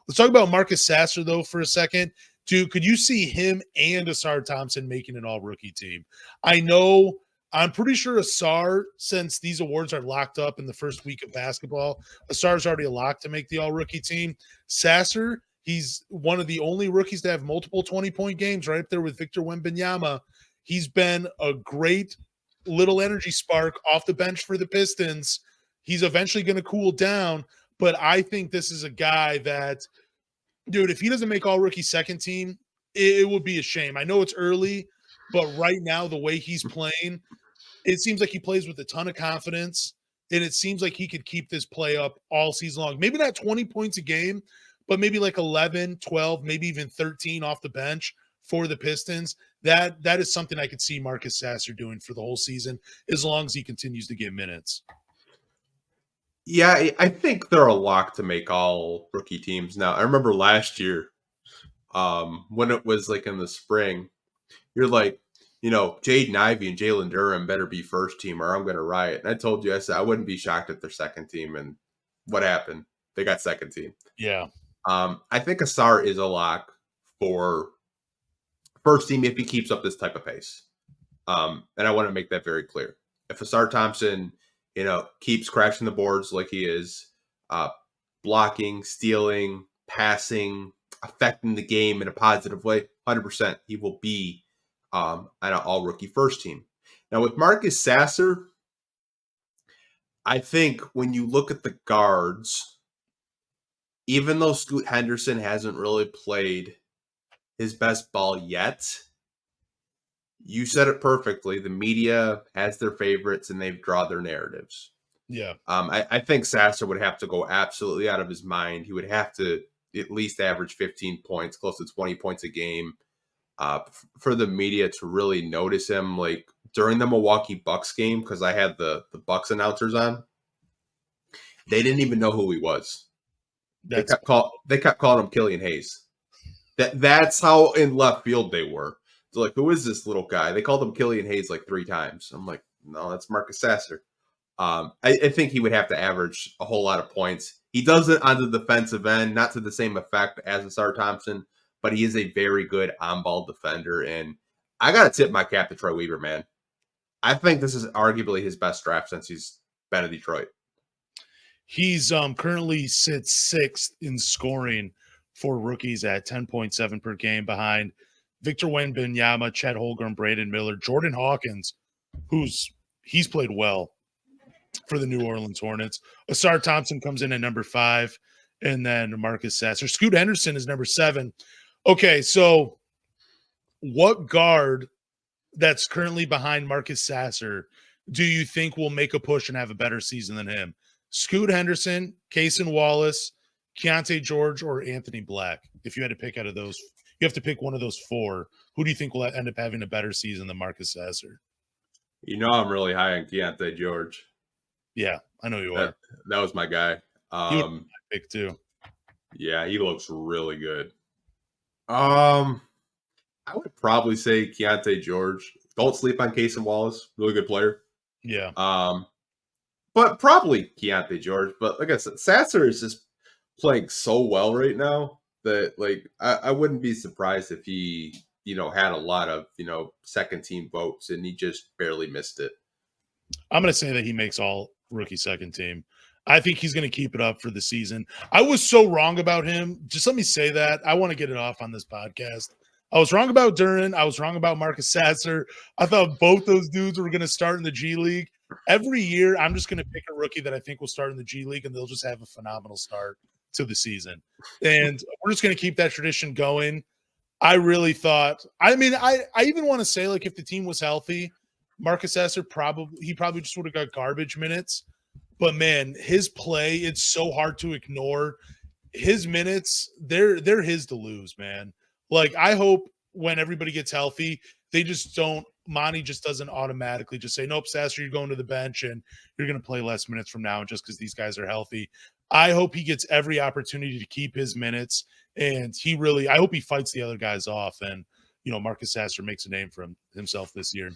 Let's talk about Marcus Sasser, though, for a second. Dude, could you see him and Ausar Thompson making an all-rookie team? I'm pretty sure Ausar, since these awards are locked up in the first week of basketball, Asar's already a lock to make the all-rookie team. Sasser, he's one of the only rookies to have multiple 20-point games, right up there with Victor Wembanyama. He's been a great little energy spark off the bench for the Pistons. He's eventually going to cool down, but I think this is a guy that, dude, if he doesn't make all-rookie second team, it would be a shame. I know it's early, but right now, the way he's playing, it seems like he plays with a ton of confidence, and it seems like he could keep this play up all season long. Maybe not 20 points a game, but maybe like 11, 12, maybe even 13 off the bench for the Pistons. That is something I could see Marcus Sasser doing for the whole season, as long as he continues to get minutes. Yeah, I think they're a lock to make all rookie teams. Now, I remember last year when it was like in the spring, you're like, Jaden Ivey and Jalen Durham better be first team or I'm going to riot. And I told you, I said I wouldn't be shocked if they're second team. And what happened? They got second team. Yeah. I think Ausar is a lock for first team if he keeps up this type of pace. And I want to make that very clear. If Ausar Thompson keeps crashing the boards like he is, blocking, stealing, passing, affecting the game in a positive way, 100%, he will be on an all-rookie first team. Now, with Marcus Sasser, I think when you look at the guards, even though Scoot Henderson hasn't really played his best ball yet, you said it perfectly. The media has their favorites and they've drawn their narratives. Yeah. I think Sasser would have to go absolutely out of his mind. He would have to at least average 15 points, close to 20 points a game, for the media to really notice him. Like during the Milwaukee Bucks game, because I had the Bucks announcers on, they didn't even know who he was. They kept calling him Killian Hayes. That's how in left field they were. So like, who is this little guy? They called him Killian Hayes like 3 times. I'm like, no, that's Marcus Sasser. I think he would have to average a whole lot of points. He does it on the defensive end, not to the same effect as Ausar Thompson, but he is a very good on-ball defender. And I got to tip my cap to Troy Weaver, man. I think this is arguably his best draft since he's been in Detroit. He's currently sits 6th in scoring for rookies at 10.7 per game behind Victor Wembanyama, Chet Holmgren, Brandon Miller, Jordan Hawkins, he's played well for the New Orleans Hornets. Ausar Thompson comes in at number 5, and then Marcus Sasser. Scoot Henderson is number 7. Okay, so what guard that's currently behind Marcus Sasser do you think will make a push and have a better season than him? Scoot Henderson, Cason Wallace, Keontae George, or Anthony Black? If you had to pick out of those, you have to pick one of those 4. Who do you think will end up having a better season than Marcus Sasser? I'm really high on Keontae George. Yeah, I know you are. That was my guy. He was my pick too. Yeah, he looks really good. I would probably say Keontae George. Don't sleep on Cason Wallace. Really good player. Yeah. But probably Keontae George. But like I said, Sasser is just playing so well right now that like I wouldn't be surprised if he, had a lot of, second team votes and he just barely missed it. I'm going to say that he makes all rookie second team. I think he's going to keep it up for the season. I was so wrong about him. Just let me say that. I want to get it off on this podcast. I was wrong about Duren. I was wrong about Marcus Sasser. I thought both those dudes were going to start in the G League. Every year, I'm just going to pick a rookie that I think will start in the G League, and they'll just have a phenomenal start to the season. And we're just going to keep that tradition going. I really thought – I even want to say, like, if the team was healthy, Marcus Sasser probably just would have got garbage minutes. But, man, his play, it's so hard to ignore. His minutes, they're his to lose, man. Like, I hope when everybody gets healthy, they just don't – Monty just doesn't automatically just say, nope, Sasser, you're going to the bench and you're going to play less minutes from now just because these guys are healthy. I hope he gets every opportunity to keep his minutes, and I hope he fights the other guys off, and, Marcus Sasser makes a name for himself this year.